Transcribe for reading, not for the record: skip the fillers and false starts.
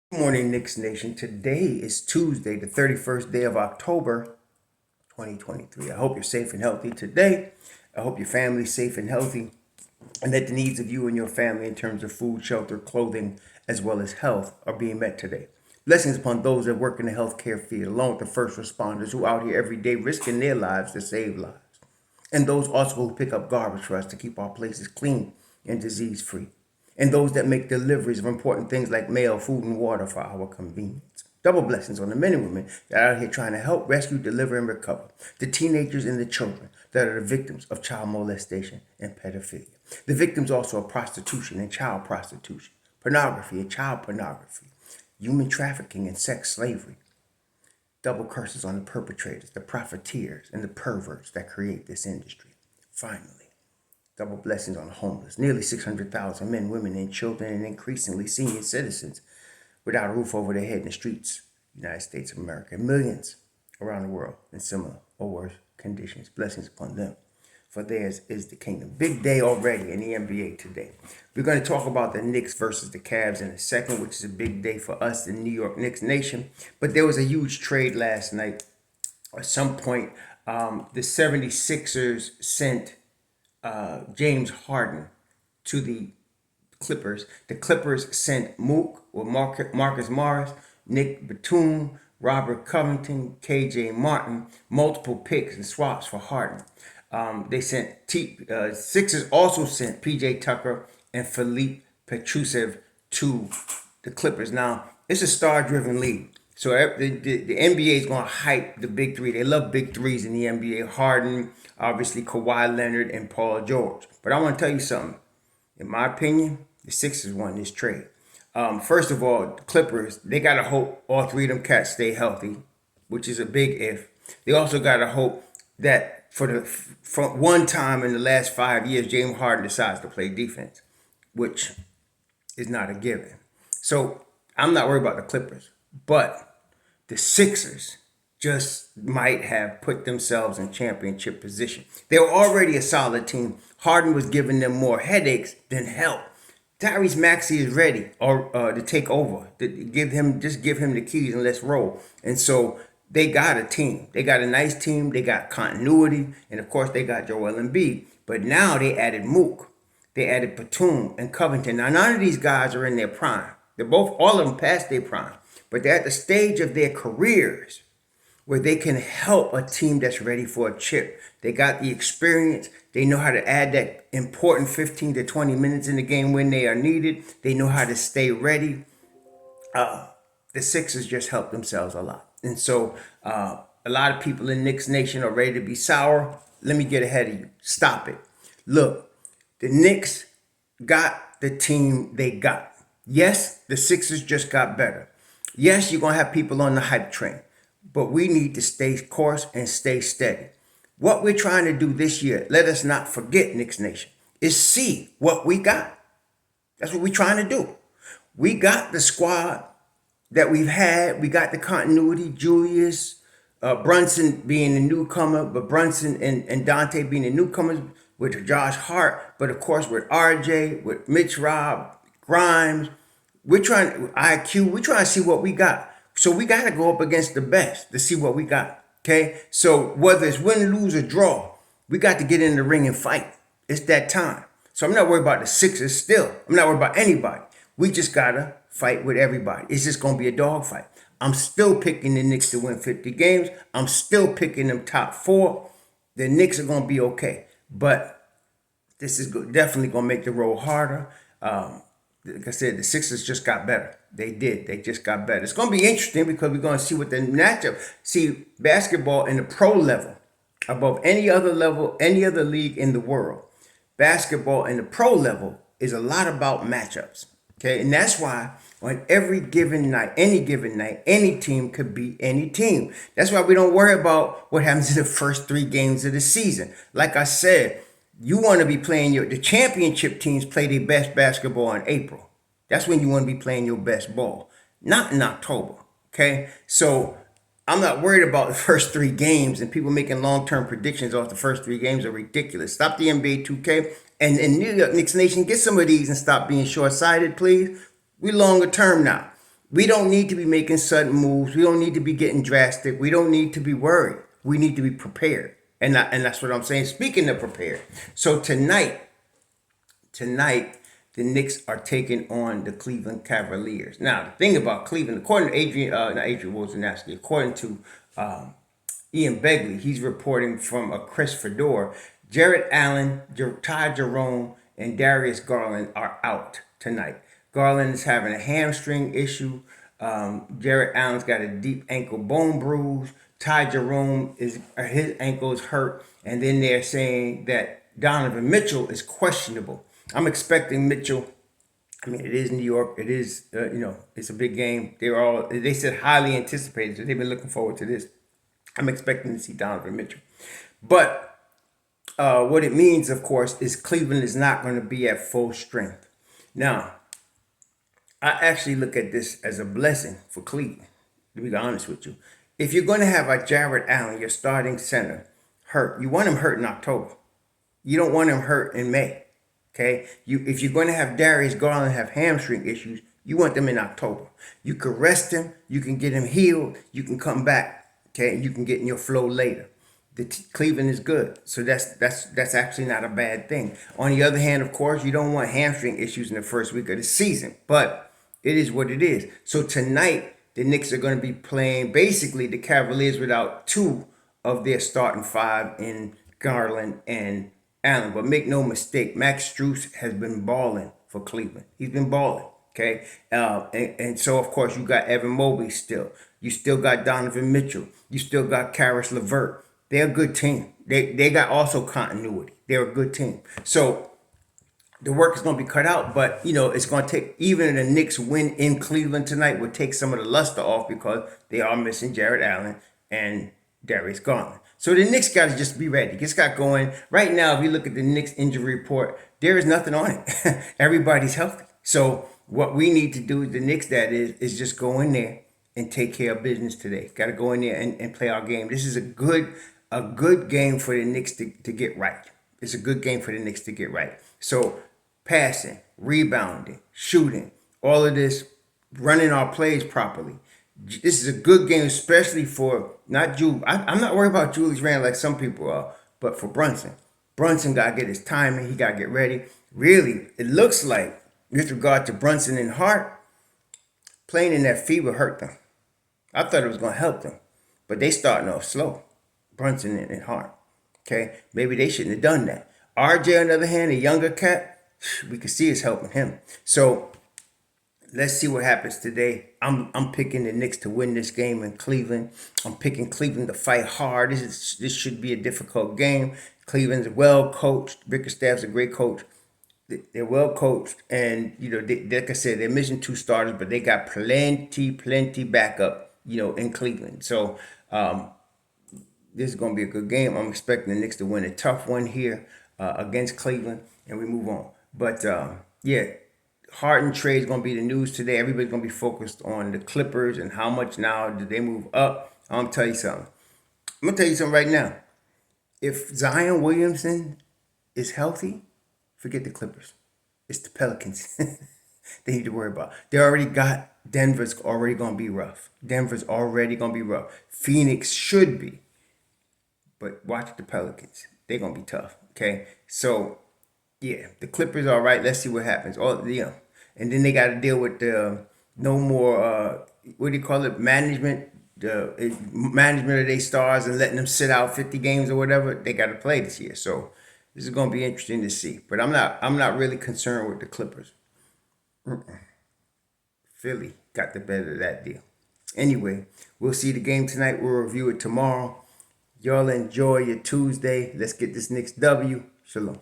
Good morning, Knicks Nation. Today is Tuesday, the 31st day of October, 2023. I hope you're safe and healthy today. I hope your family's safe and healthy, and that the needs of you and your family in terms of food, shelter, clothing, as well as health are being met today. Blessings upon those that work in the healthcare field, along with the first responders who are out here every day risking their lives to save lives, and those also who pick up garbage for us to keep our places clean and disease free, and those that make deliveries of important things like mail, food, and water for our convenience. Double blessings on the men and women that are out here trying to help rescue, deliver, and recover the teenagers and the children that are the victims of child molestation and pedophilia. The victims also of prostitution and child prostitution, pornography and child pornography, human trafficking and sex slavery. Double curses on the perpetrators, the profiteers, and the perverts that create this industry. Finally, double blessings on the homeless. Nearly 600,000 men, women, and children, and increasingly senior citizens without a roof over their head in the streets, United States of America, and millions around the world in similar or worse conditions. Blessings upon them, for theirs is the kingdom. Big day already in the NBA today. We're going to talk about the Knicks versus the Cavs in a second, which is a big day for us, the New York Knicks Nation. But there was a huge trade last night. At some point, the 76ers sent James Harden to the Clippers. The Clippers sent Mook or Marcus Morris, Nick Batum, Robert Covington, KJ Martin, multiple picks and swaps for Harden. They sent Sixers also sent PJ Tucker and Philippe Petrusev to the Clippers. Now, it's a star-driven league. So the NBA is going to hype the big three. They love big threes in the NBA. Harden, obviously Kawhi Leonard, and Paul George. But I want to tell you something. In my opinion, the Sixers won this trade. First of all, the Clippers, they got to hope all three of them cats stay healthy, which is a big if. They also got to hope that for one time in the last 5 years, James Harden decides to play defense, which is not a given. So I'm not worried about the Clippers, but the Sixers just might have put themselves in championship position. They were already a solid team. Harden was giving them more headaches than help. Tyrese Maxey is ready to take over. To give him the keys and let's roll. And so they got a team. They got a nice team. They got continuity, and of course they got Joel Embiid. But now they added Mook. They added Batum and Covington. Now none of these guys are in their prime. All of them past their prime, but they're at the stage of their careers where they can help a team that's ready for a chip. They got the experience. They know how to add that important 15 to 20 minutes in the game when they are needed. They know how to stay ready. The Sixers just helped themselves a lot. And so a lot of people in Knicks Nation are ready to be sour. Let me get ahead of you. Stop it. Look, the Knicks got the team they got. Yes, the Sixers just got better. Yes, you're going to have people on the hype train. But we need to stay course and stay steady. What we're trying to do this year, let us not forget, Knicks Nation, is see what we got. That's what we're trying to do. We got the squad that we've had. We got the continuity. Julius, Brunson being the newcomer, but Brunson and Dante being the newcomers with Josh Hart. But of course with RJ, with Mitch Rob, Grimes. We're trying to see what we got. So we got to go up against the best to see what we got. Okay. So whether it's win, lose, or draw, we got to get in the ring and fight. It's that time. So I'm not worried about the Sixers still. I'm not worried about anybody. We just got to fight with everybody. It's just going to be a dogfight. I'm still picking the Knicks to win 50 games. I'm still picking them top four. The Knicks are going to be okay. But this is definitely going to make the road harder. Like I said, the Sixers just got better. They did. They just got better. It's going to be interesting because we're going to see what the matchup. See, basketball in the pro level, above any other level, any other league in the world, basketball in the pro level is a lot about matchups. Okay, and that's why on every given night, any team could beat any team. That's why we don't worry about what happens in the first 3 games of the season. Like I said, you want to be playing the championship teams play their best basketball in April. That's when you want to be playing your best ball, not in October. Okay, so I'm not worried about the first 3 games, and people making long-term predictions off the first 3 games are ridiculous. Stop the NBA 2K and New York Knicks Nation, get some of these and stop being short-sighted, please. We longer term now. We don't need to be making sudden moves. We don't need to be getting drastic. We don't need to be worried. We need to be prepared. And that's what I'm saying. Speaking of prepared. So tonight, the Knicks are taking on the Cleveland Cavaliers. Now, the thing about Cleveland, according to not Adrian Wojnarowski, according to Ian Begley, he's reporting from a Chris Fedor, Jarrett Allen, Ty Jerome, and Darius Garland are out tonight. Garland is having a hamstring issue. Jarrett Allen's got a deep ankle bone bruise. Ty Jerome his ankle is hurt, and then they're saying that Donovan Mitchell is questionable. I'm expecting Mitchell. I mean, it is New York. It is it's a big game. They said highly anticipated, so they've been looking forward to this. I'm expecting to see Donovan Mitchell, but what it means, of course, is Cleveland is not going to be at full strength. Now, I actually look at this as a blessing for Cleveland, to be honest with you. If you're going to have a Jarrett Allen, your starting center, hurt, you want him hurt in October. You don't want him hurt in May. Okay? If you're going to have Darius Garland have hamstring issues, you want them in October. You can rest him, you can get him healed, you can come back, okay, and you can get in your flow later. Cleveland is good, so that's actually not a bad thing. On the other hand, of course, you don't want hamstring issues in the first week of the season, but it is what it is. So tonight, the Knicks are going to be playing basically the Cavaliers without two of their starting five in Garland and Allen. But make no mistake, Max Strus has been balling for Cleveland. He's been balling, okay? And so, of course, you got Evan Mobley still. You still got Donovan Mitchell. You still got Karis LeVert. They're a good team. They got also continuity. They're a good team. So the work is going to be cut out, but it's going to take, even the Knicks win in Cleveland tonight will take some of the luster off because they are missing Jarrett Allen and Darius Garland. So the Knicks got to just be ready. Just got going. Right now, if you look at the Knicks injury report, there is nothing on it. Everybody's healthy. So what we need to do, the Knicks that is just go in there and take care of business today. Got to go in there and play our game. This is a good game for the Knicks to get right. It's a good game for the Knicks to get right. So passing, rebounding, shooting, all of this, running our plays properly. This is a good game, especially for not Julius. I'm not worried about Julius Randle like some people are, but for Brunson. Brunson got to get his timing. He got to get ready. Really, it looks like, with regard to Brunson and Hart, playing in that fever hurt them. I thought it was going to help them, but they starting off slow. Brunson and Hart. Okay, maybe they shouldn't have done that. RJ, on the other hand, a younger cat, we can see it's helping him. So let's see what happens today. I'm picking the Knicks to win this game in Cleveland. I'm picking Cleveland to fight hard. This should be a difficult game. Cleveland's well coached. Bickerstaff's a great coach. They're well coached, and like I said, they're missing two starters, but they got plenty backup, in Cleveland. So this is going to be a good game. I'm expecting the Knicks to win a tough one here against Cleveland, and we move on. But Harden trade is going to be the news today. Everybody's going to be focused on the Clippers and how much now do they move up. I'm going to tell you something. I'm going to tell you something right now. If Zion Williamson is healthy, forget the Clippers. It's the Pelicans they need to worry about. They already got Denver's already going to be rough. Denver's already going to be rough. Phoenix should be. But watch the Pelicans. They're going to be tough, okay? So, yeah, the Clippers are all right. Let's see what happens. And then they got to deal with the no more, what do you call it, management of their stars and letting them sit out 50 games or whatever. They got to play this year. So this is going to be interesting to see. But I'm not really concerned with the Clippers. Philly got the better of that deal. Anyway, we'll see the game tonight. We'll review it tomorrow. Y'all enjoy your Tuesday. Let's get this Knicks W. Shalom.